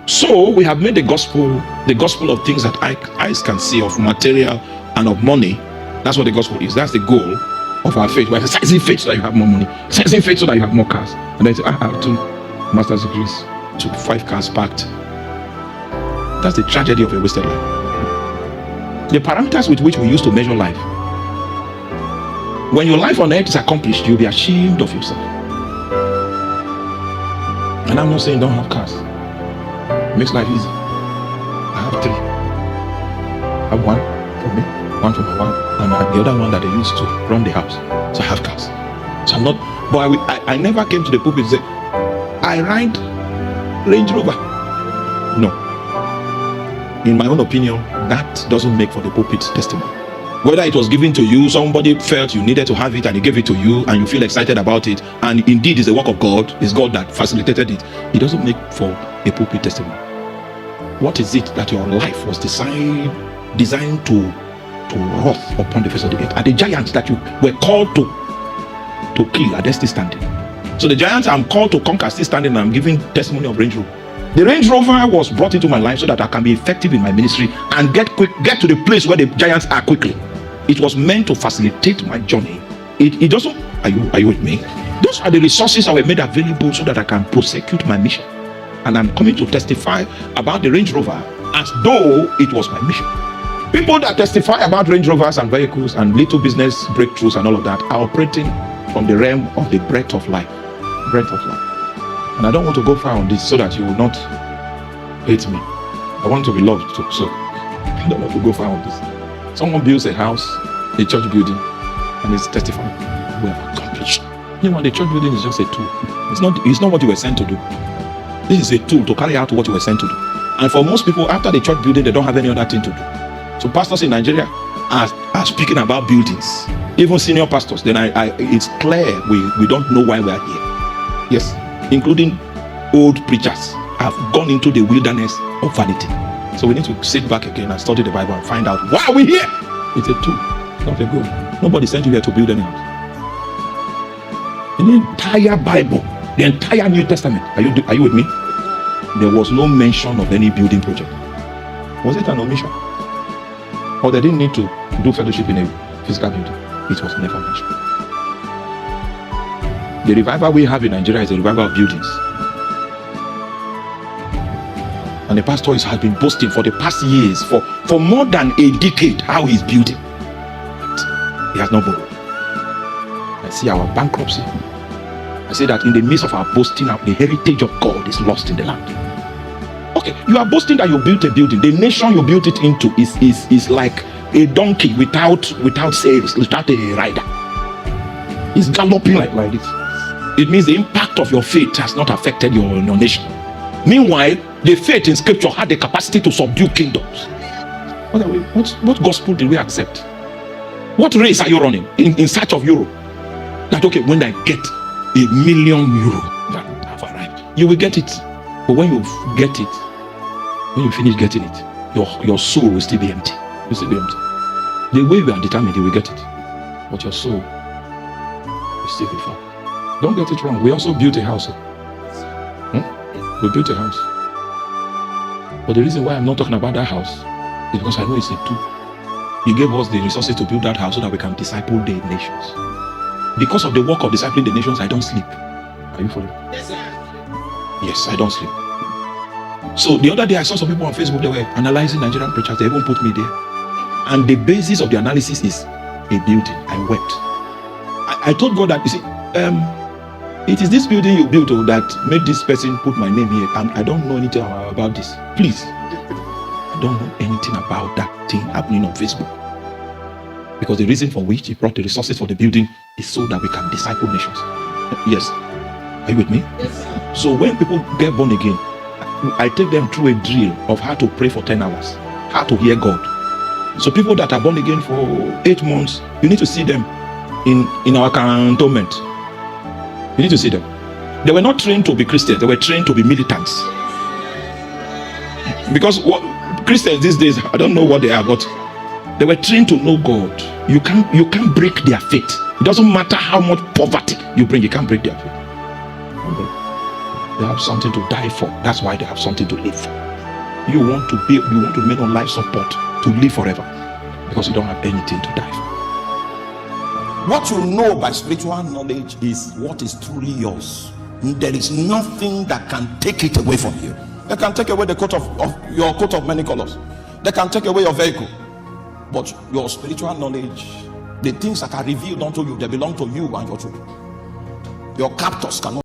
So we have made the gospel of things that eyes can see, of material and of money. That's what the gospel is. That's the goal of our faith. We're exercising faith so that you have more money, exercising faith so that you have more cars. And then say, I have 2 master's degrees, 5 cars packed. That's the tragedy of a wasted life. The parameters with which we used to measure life. When your life on earth is accomplished, you'll be ashamed of yourself. And I'm not saying don't have cars. It makes life easy. I have 3. I have 1 for me, 1 for my wife, and the other one that I used to run the house. So I have cars. So I'm not, but I never came to the pulpit and said, I ride Range Rover. No. In my own opinion, that doesn't make for the pulpit testimony. Whether it was given to you, somebody felt you needed to have it and he gave it to you and you feel excited about it, and indeed it's a work of God, it's God that facilitated it, it doesn't make for a pulpit testimony. What is it that your life was designed to wrath upon the face of the earth? Are the giants that you were called to kill, are they still standing? So the giants I'm called to conquer are still standing, and I'm giving testimony of Range Rover. The Range Rover was brought into my life so that I can be effective in my ministry and get to the place where the giants are quickly. It was meant to facilitate my journey. It doesn't. Are you with me? Those are the resources that were made available so that I can prosecute my mission. And I'm coming to testify about the Range Rover as though it was my mission. People that testify about Range Rovers and vehicles and little business breakthroughs and all of that are operating from the realm of the breath of life. Breath of life. And I don't want to go far on this so that you will not hate me. I want to be loved too, so I don't want to go far on this. Someone builds a house, a church building, and is testifying, we have accomplished. You know, the church building is just a tool. It's not what you were sent to do. This is a tool to carry out what you were sent to do. And for most people, after the church building, they don't have any other thing to do. So pastors in Nigeria are speaking about buildings. Even senior pastors, then it's clear we don't know why we are here. Yes, including old preachers have gone into the wilderness of vanity. So we need to sit back again and study the Bible and find out why are we here. It's a tool, not a goal. Nobody sent you here to build any house. In the entire Bible, the entire New Testament, are you with me? There was no mention of any building project. Was it an omission? Or they didn't need to do fellowship in a physical building? It was never mentioned. The revival we have in Nigeria is a revival of buildings. And the pastor has been boasting for the past years, for more than a decade, how he's building. But he has not borrowed. I see our bankruptcy. I say that in the midst of our boasting, the heritage of God is lost in the land. Okay, you are boasting that you built a building. The nation you built it into is like a donkey without sails, without a rider. It's galloping like this. It means the impact of your faith has not affected your nation. Meanwhile, the faith in scripture had the capacity to subdue kingdoms. What gospel did we accept? What race are you running in search of euro? That okay, when I get €1 million that have arrived, you will get it. But when you get it, when you finish getting it, your soul will still be empty. Will still be empty. The way we are determined, you will get it, but your soul will still be full. Don't get it wrong. We also built a house. We built a house. But the reason why I'm not talking about that house is because I know it's a tool. He gave us the resources to build that house so that we can disciple the nations. Because of the work of discipling the nations, I don't sleep. Are you following? Yes, sir. Yes, I don't sleep. So the other day I saw some people on Facebook, they were analyzing Nigerian preachers. They even put me there. And the basis of the analysis is a building. I wept. I told God that, you see, it is this building you built that made this person put my name here. And I don't know anything about this. Please. I don't know anything about that thing happening on Facebook. Because the reason for which he brought the resources for the building is so that we can disciple nations. Yes. Are you with me? Yes. So when people get born again, I take them through a drill of how to pray for 10 hours. How to hear God. So people that are born again for 8 months, you need to see them in our cantonment. You need to see them. They were not trained to be Christians. They were trained to be militants. Because Christians these days, I don't know what they are, but they were trained to know God. You can't break their faith. It doesn't matter how much poverty you bring, you can't break their faith. They have something to die for. That's why they have something to live for. You want to remain on life support to live forever because you don't have anything to die for. What you know by spiritual knowledge is what is truly yours. There is nothing that can take it away from you. They can take away the coat of your coat of many colors. They can take away your vehicle. But your spiritual knowledge, the things that are revealed unto you, they belong to you and your children. Your captors cannot